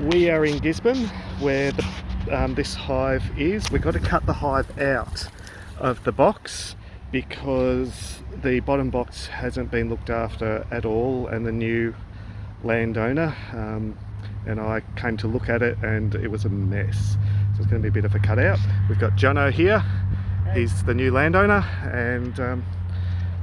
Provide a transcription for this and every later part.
We are in Gisborne where this hive is. We've got to cut the hive out of the box because the bottom box hasn't been looked after at all, and the new landowner and I came to look at it and it was a mess. So it's going to be a bit of a cutout. We've got Jono here. He's the new landowner, and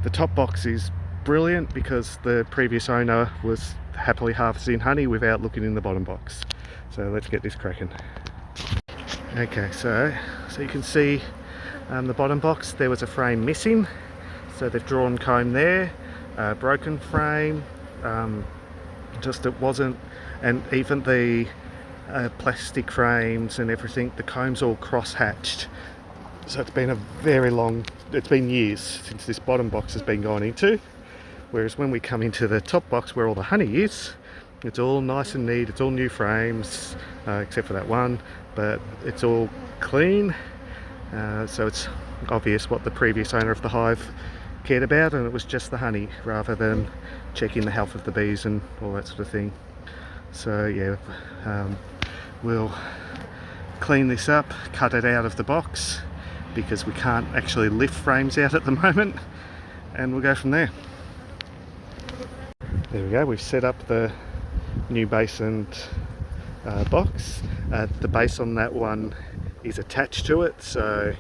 the top box is brilliant because the previous owner was happily harvesting honey without looking in the bottom box. So let's get this cracking. Okay, so you can see the bottom box, there was a frame missing, so they've drawn comb there, broken frame, just it wasn't, and even the plastic frames and everything, the comb's all cross-hatched. So it's been a very long, it's been years since this bottom box has been gone into, whereas when we come into the top box where all the honey is, it's all nice and neat, it's all new frames, except for that one, but it's all clean, so it's obvious what the previous owner of the hive cared about, and it was just the honey rather than checking the health of the bees and all that sort of thing. So yeah, we'll clean this up, cut it out of the box because we can't actually lift frames out at the moment, and we'll go from there. There we go, we've set up the new base and box. The base on that one is attached to it, so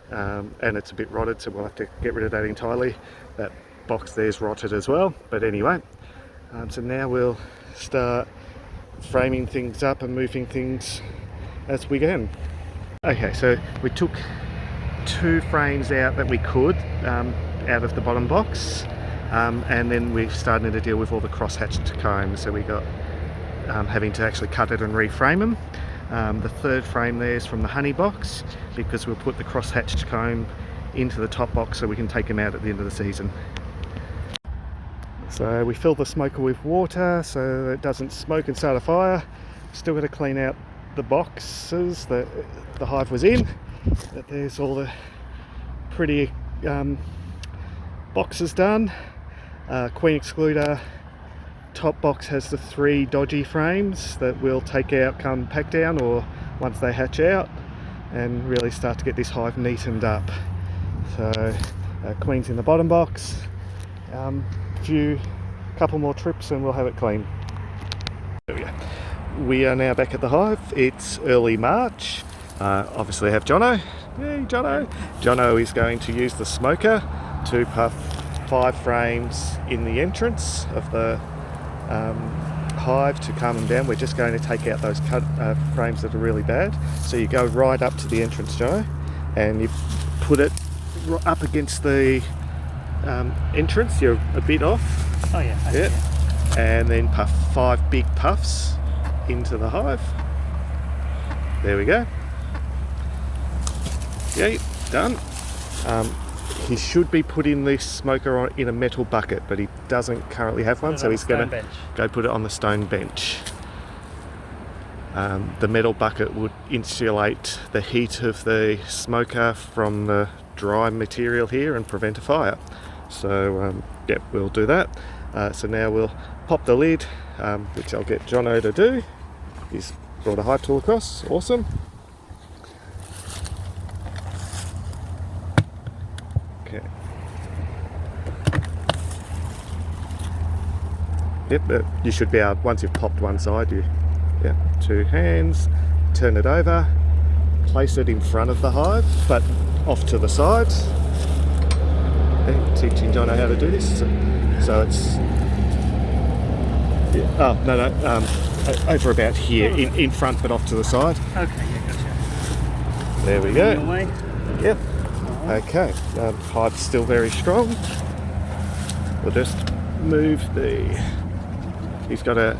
and it's a bit rotted, so we'll have to get rid of that entirely. That box there's rotted as well, but anyway, so now we'll start framing things up and moving things as we go. Okay, so we took 2 frames out that we could out of the bottom box, and then we're starting to deal with all the cross-hatched combs, so we got having to actually cut it and reframe them. The 3rd frame there is from the honey box because we'll put the cross-hatched comb into the top box so we can take them out at the end of the season. So we fill the smoker with water so it doesn't smoke and start a fire. Still got to clean out the boxes that the hive was in, but there's all the pretty boxes done. Queen excluder top box has the 3 dodgy frames that we'll take out come pack down or once they hatch out, and really start to get this hive neatened up. So queen's in the bottom box, couple more trips and we'll have it clean. There we go. We are now back at the hive. It's early March. Obviously I have Jono. Hey Jono. Jono is going to use the smoker to puff 5 frames in the entrance of the hive to calm them down. We're just going to take out those cut frames that are really bad. So you go right up to the entrance, Jono, and you put it up against the entrance. You're a bit off. Oh yeah. Yeah. And then puff 5 big puffs into the hive. There we go. Yeah, done. He should be putting this smoker in a metal bucket, but he doesn't currently have one, so he's going to go put it on the stone bench. The metal bucket would insulate the heat of the smoker from the dry material here and prevent a fire. So yep, we'll do that. So now we'll pop the lid, which I'll get Jono to do. He's brought a hive tool across, awesome. Okay. Yep, you should be able, once you've popped one side, 2 hands, turn it over, place it in front of the hive, but off to the side. Okay, teaching Jono how to do this. So it's, over about here, in front but off to the side. Okay, yeah, gotcha. There we go. Your way. Yep. Okay, hive's still very strong. We'll just move he's got a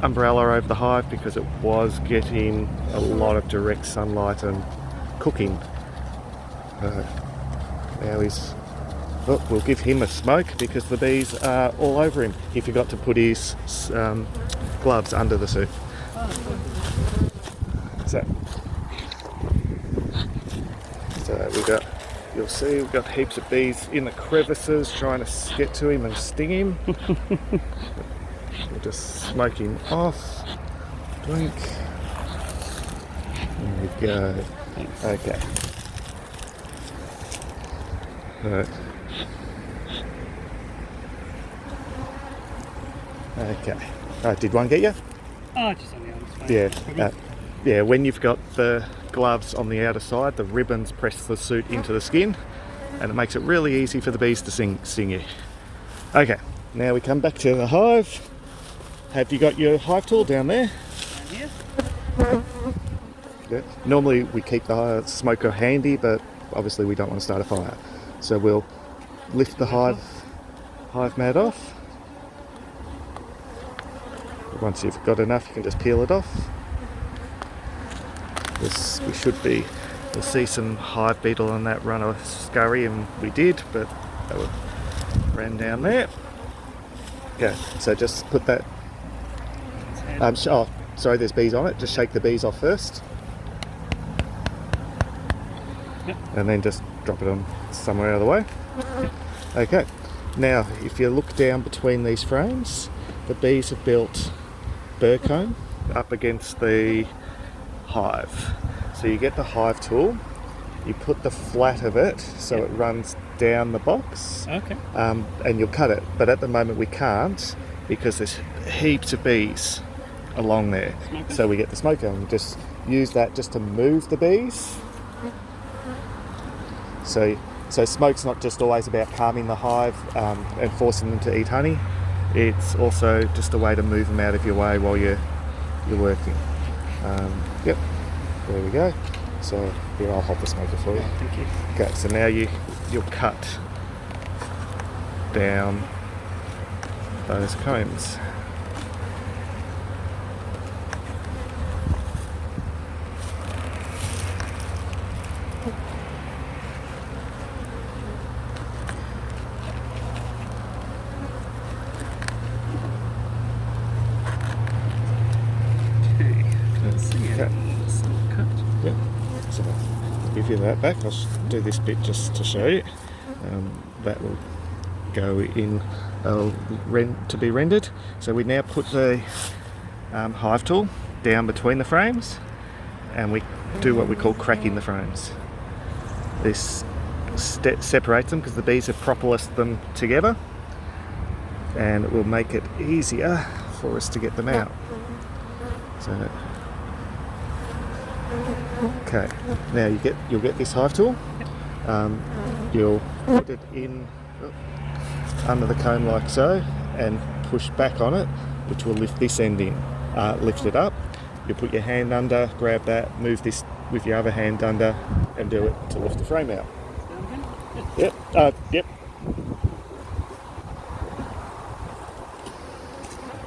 umbrella over the hive because it was getting a lot of direct sunlight and cooking. Now we'll give him a smoke because the bees are all over him. He forgot to put his gloves under the suit. So you'll see we've got heaps of bees in the crevices trying to get to him and sting him. We'll just smoke him off. Drink. There we go. Thanks. Okay. Right. Okay. Did one get you? Oh, just on the arms. Fine. Yeah. Yeah, when you've got the gloves on the outer side, the ribbons press the suit into the skin, and it makes it really easy for the bees to sting you. Okay, now we come back to the hive. Have you got your hive tool down there? Here. Yeah. Normally we keep the smoker handy, but obviously we don't want to start a fire. So we'll lift the hive mat off. Once you've got enough, you can just peel it off. We'll see some hive beetle on that run of scurry, and we did, but they ran down there. Okay, so just put that. Sorry, there's bees on it. Just shake the bees off first. Yep. And then just drop it on somewhere out of the way. Okay, now if you look down between these frames, the bees have built burr comb up against the hive. So you get the hive tool, you put the flat of it so it runs down the box, Okay. and you'll cut it. But at the moment we can't because there's heaps of bees along there. Smoker. So we get the smoker and just use that just to move the bees. So smoke's not just always about calming the hive and forcing them to eat honey. It's also just a way to move them out of your way while you're working. Yep, there we go. So here, I'll hold the smoker for you. Thank you. Okay, so now you'll cut down those combs. Okay. Let's see it. Okay. Cut. Yep. So I'll give you that back. I'll do this bit just to show you. That will go in to be rendered. So we now put the hive tool down between the frames, and we do what we call cracking the frames. This separates them because the bees have propolised them together, and it will make it easier for us to get them out. So, okay, now you'll get this hive tool. You'll put it in under the comb like so, and push back on it, which will lift this end in. Lift it up. You put your hand under, grab that, move this with your other hand under, and do it to lift the frame out. Yep. Yep.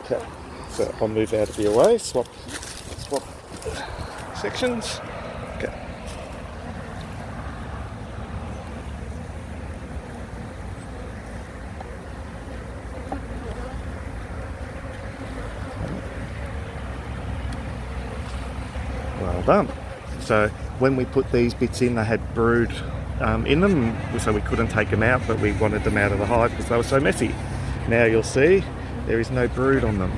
Okay. So I'll move out of your way. Swap sections. Okay. Well done. So when we put these bits in, they had brood in them, so we couldn't take them out, but we wanted them out of the hive because they were so messy. Now you'll see there is no brood on them.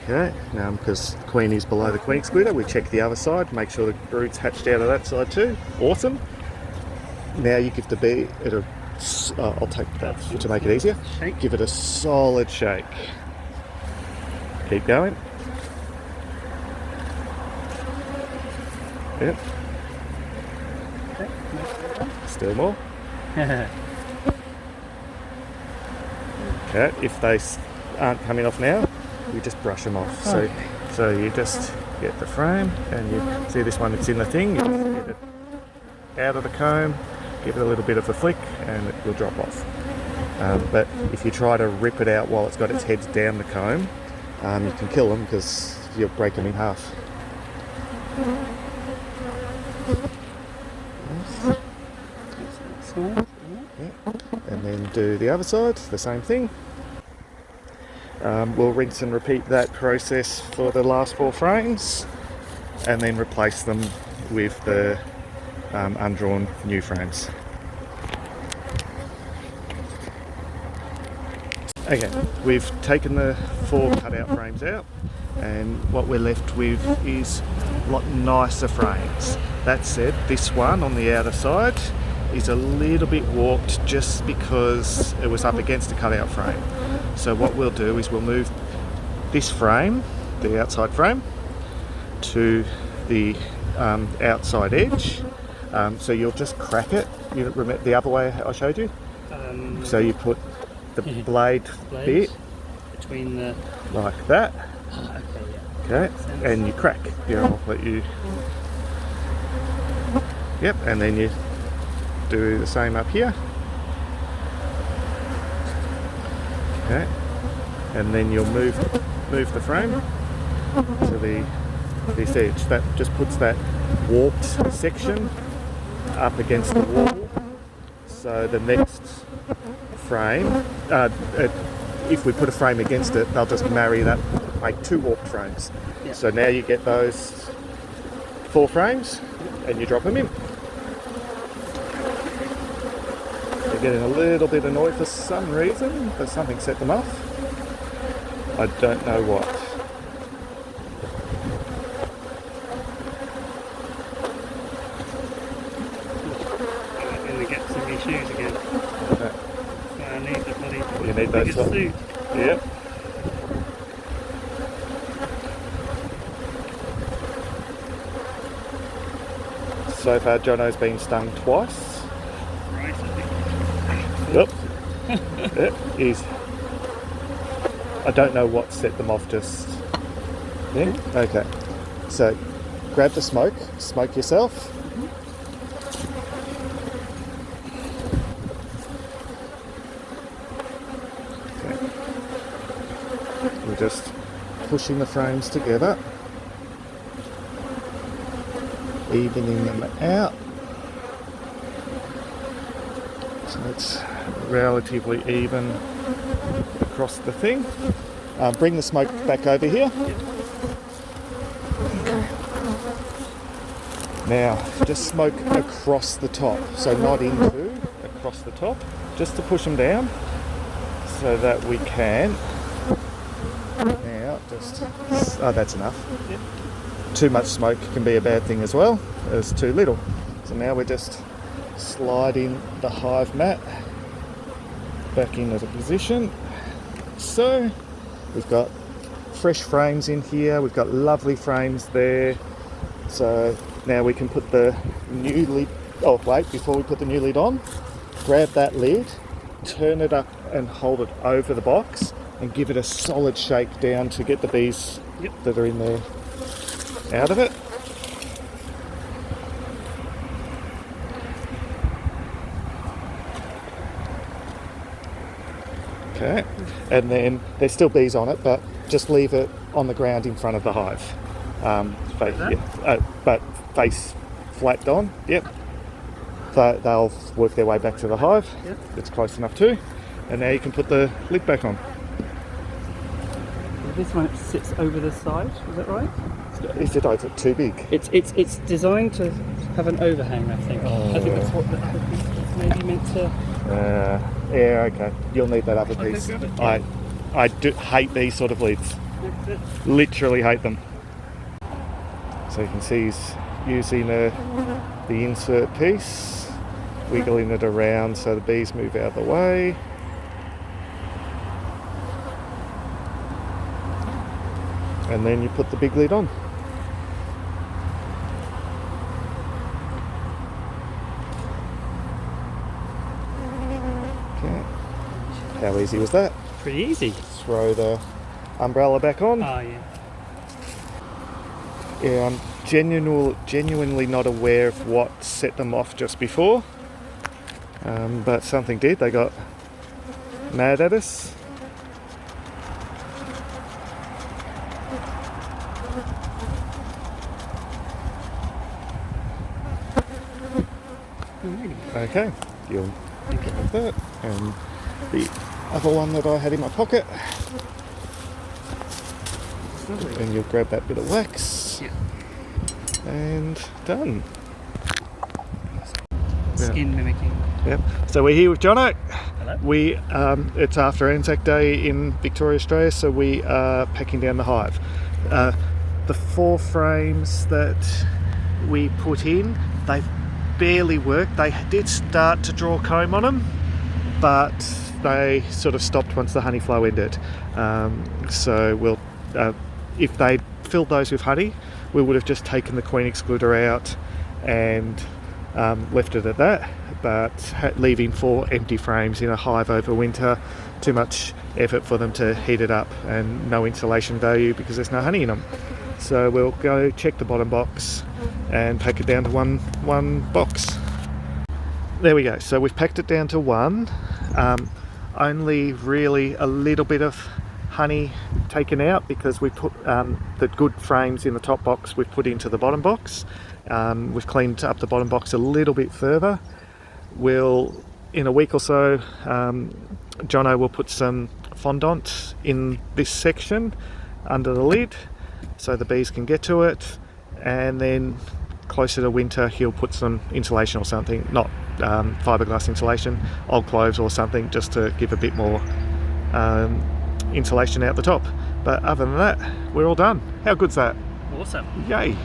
Okay, now because the queen is below the queen excluder, we check the other side, make sure the brood's hatched out of that side too. Awesome. Now you give the bee I'll take that to make it easier. Shake. Give it a solid shake. Keep going. Yep. Still more. Okay, if they aren't coming off now, we just brush them off. Okay. So you just get the frame, and you see this one that's in the thing, you just get it out of the comb, give it a little bit of a flick, and it will drop off. But if you try to rip it out while it's got its head down the comb, you can kill them because you'll break them in half. And then do the other side, the same thing. We'll rinse and repeat that process for the last 4 frames, and then replace them with the undrawn new frames. Okay, we've taken the 4 cutout frames out. and what we're left with is a lot nicer frames. That said, this one on the outer side is a little bit warped just because it was up against a cutout frame. So what we'll do is we'll move this frame, the outside frame, to the outside edge. So you'll just crack it. You remember the other way I showed you? So you put the blade bit between the... like that. Oh, okay, yeah. Okay, and you crack. I'll let you... Yep, and then you do the same up here. Okay, and then you'll move the frame to this edge. That just puts that warped section up against the wall. So the next frame, if we put a frame against it, they'll just marry that, make two warped frames. Yeah. So now you get those 4 frames, and you drop them in. They're getting a little bit annoyed for some reason, but something set them off. I don't know what. I'm going to get some new shoes again. Okay. So I need the bloody You need those biggest sort- suit. Yep. So far, Jono's been stung twice. Right, I think. Yep. Yep. I don't know what set them off just then. Okay. So, grab the smoke yourself. Okay. We're just pushing the frames together, evening them out. So it's relatively even across the thing. Bring the smoke back over here. Now, just smoke across the top, so not into, across the top, just to push them down so that we can. Now, just, oh, that's enough. Yep. Too much smoke can be a bad thing as well as too little. So now we're just sliding the hive mat back into position. So we've got fresh frames in here, we've got lovely frames there. So now we can put the new lid, oh wait, before we put the new lid on, grab that lid, turn it up and hold it over the box and give it a solid shake down to get the bees that are in there out of it. Okay, and then there's still bees on it, but just leave it on the ground in front of the hive. But face flapped on, yep. So they'll work their way back to the hive. Yep. It's close enough too. And now you can put the lid back on. This one sits over the side, is that right? Is it over too big? It's designed to have an overhang, I think. I think that's what it's maybe meant to... Yeah, okay. You'll need that other Okay, piece. grab it. I do hate these sort of lids. That's it. Literally hate them. So you can see he's using the insert piece, wiggling it around so the bees move out of the way. And then you put the big lid on. Okay. How easy was that? Pretty easy. Throw the umbrella back on. Oh yeah. Yeah, I'm genuinely not aware of what set them off just before, but something did. They got mad at us. Okay, you'll get that, and the other one that I had in my pocket, and you'll grab that bit of wax. Yeah. And done. Skin mimicking. Yep. So we're here with Jono. Hello. It's after Anzac Day in Victoria, Australia, so we are packing down the hive. The 4 frames that we put in, they barely worked. They did start to draw comb on them, but they sort of stopped once the honey flow ended. So we'll, if they filled those with honey, we would have just taken the queen excluder out and left it at that. But leaving 4 empty frames in a hive over winter, too much effort for them to heat it up, and no insulation value because there's no honey in them. So we'll go check the bottom box and pack it down to one box. There we go. So we've packed it down to 1. Only really a little bit of honey taken out because we put the good frames in the top box we've put into the bottom box. We've cleaned up the bottom box a little bit further. We'll, in a week or so, Jono will put some fondant in this section under the lid so the bees can get to it, and then closer to winter he'll put some insulation or something, not fiberglass insulation, old cloves or something, just to give a bit more insulation out the top. But other than that, we're all done. How good's that? Awesome. Yay.